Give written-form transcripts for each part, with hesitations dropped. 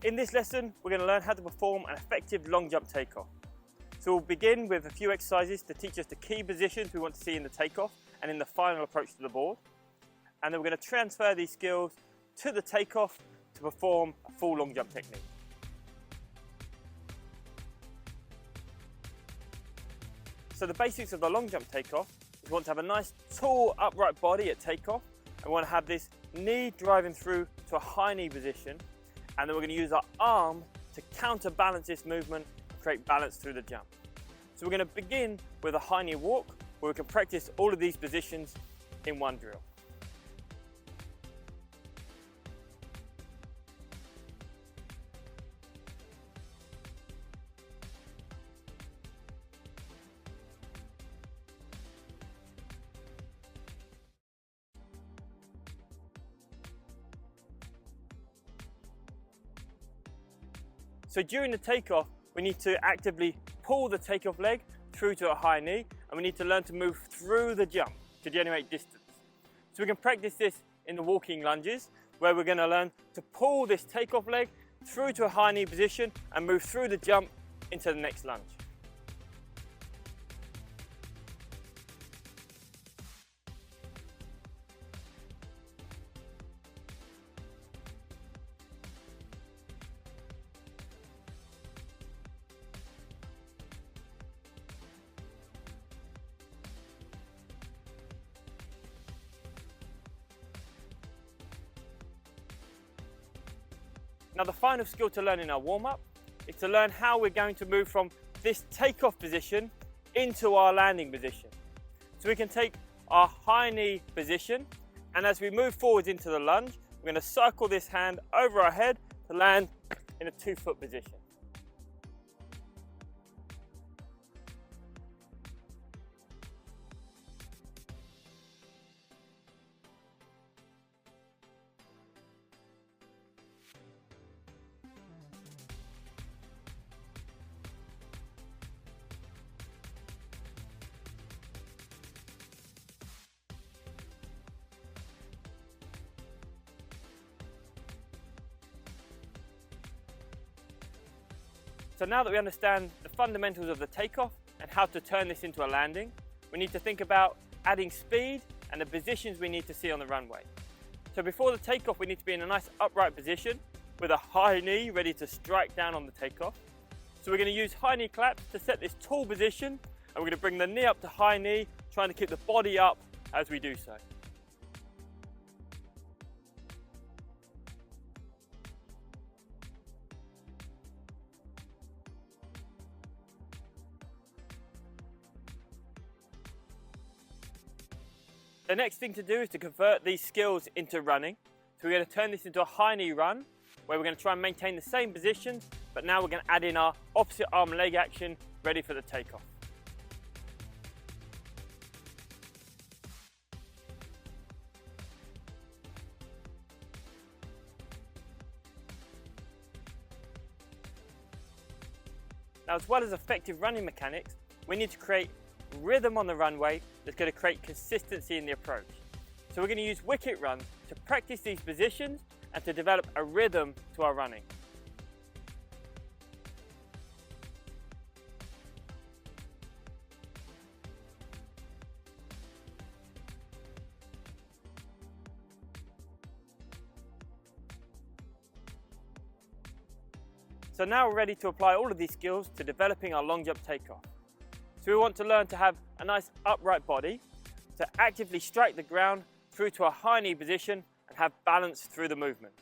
In this lesson, we're going to learn how to perform an effective long jump takeoff. So we'll begin with a few exercises to teach us the key positions we want to see in the takeoff and in the final approach to the board. And then we're going to transfer these skills to the takeoff to perform a full long jump technique. So the basics of the long jump takeoff is we want to have a nice tall upright body at takeoff, and we want to have this knee driving through to a high knee position, and then we're going to use our arm to counterbalance this movement and create balance through the jump. So we're going to begin with a high knee walk where we can practice all of these positions in one drill. So during the takeoff, we need to actively pull the takeoff leg through to a high knee, and we need to learn to move through the jump to generate distance. So we can practice this in the walking lunges, where we're going to learn to pull this takeoff leg through to a high knee position and move through the jump into the next lunge. Now the final skill to learn in our warm-up is to learn how we're going to move from this takeoff position into our landing position. So we can take our high knee position, and as we move forwards into the lunge, we're going to circle this hand over our head to land in a 2-foot position. So now that we understand the fundamentals of the takeoff and how to turn this into a landing, we need to think about adding speed and the positions we need to see on the runway. So before the takeoff, we need to be in a nice upright position with a high knee ready to strike down on the takeoff. So we're going to use high knee claps to set this tall position, and we're going to bring the knee up to high knee, trying to keep the body up as we do so. The next thing to do is to convert these skills into running. So we're going to turn this into a high knee run, where we're going to try and maintain the same positions, but now we're going to add in our opposite arm leg action, ready for the takeoff. Now, as well as effective running mechanics, we need to create rhythm on the runway that's going to create consistency in the approach. So we're going to use wicket runs to practice these positions and to develop a rhythm to our running. So now we're ready to apply all of these skills to developing our long jump takeoff. So we want to learn to have a nice upright body, to actively strike the ground through to a high knee position and have balance through the movement.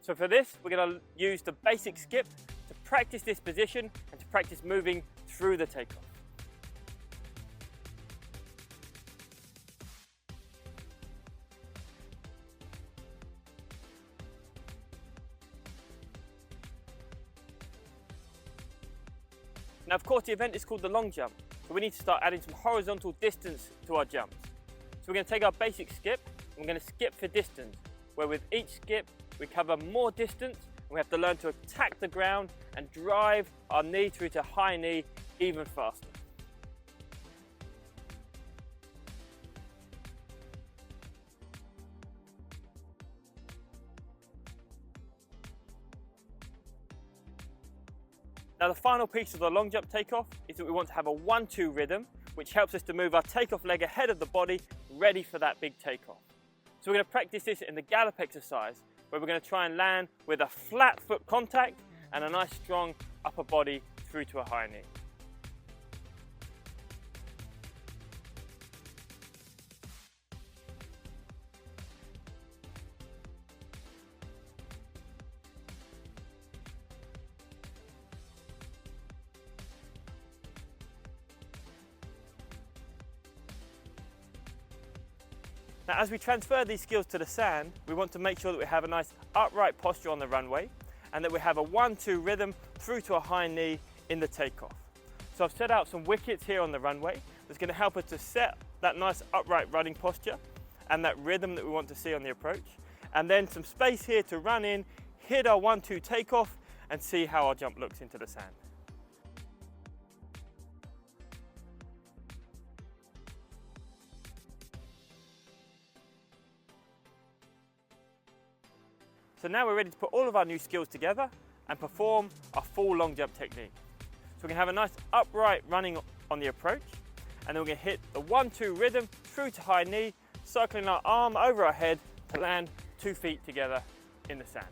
So for this, we're going to use the basic skip to practice this position and to practice moving through the takeoff. Now, of course, the event is called the long jump, so we need to start adding some horizontal distance to our jumps. So we're going to take our basic skip, and we're going to skip for distance, where with each skip, we cover more distance, and we have to learn to attack the ground and drive our knee through to high knee even faster. Now the final piece of the long jump takeoff is that we want to have a 1-2 rhythm, which helps us to move our takeoff leg ahead of the body, ready for that big takeoff. So we're going to practice this in the gallop exercise, where we're going to try and land with a flat foot contact and a nice strong upper body through to a high knee. Now, as we transfer these skills to the sand, we want to make sure that we have a nice upright posture on the runway and that we have a 1-2 rhythm through to a high knee in the takeoff. So I've set out some wickets here on the runway that's going to help us to set that nice upright running posture and that rhythm that we want to see on the approach. And then some space here to run in, hit our 1-2 takeoff and see how our jump looks into the sand. So now we're ready to put all of our new skills together and perform our full long jump technique. So we're going to have a nice upright running on the approach, and then we're going to hit the 1-2 rhythm through to high knee, circling our arm over our head to land 2 feet together in the sand.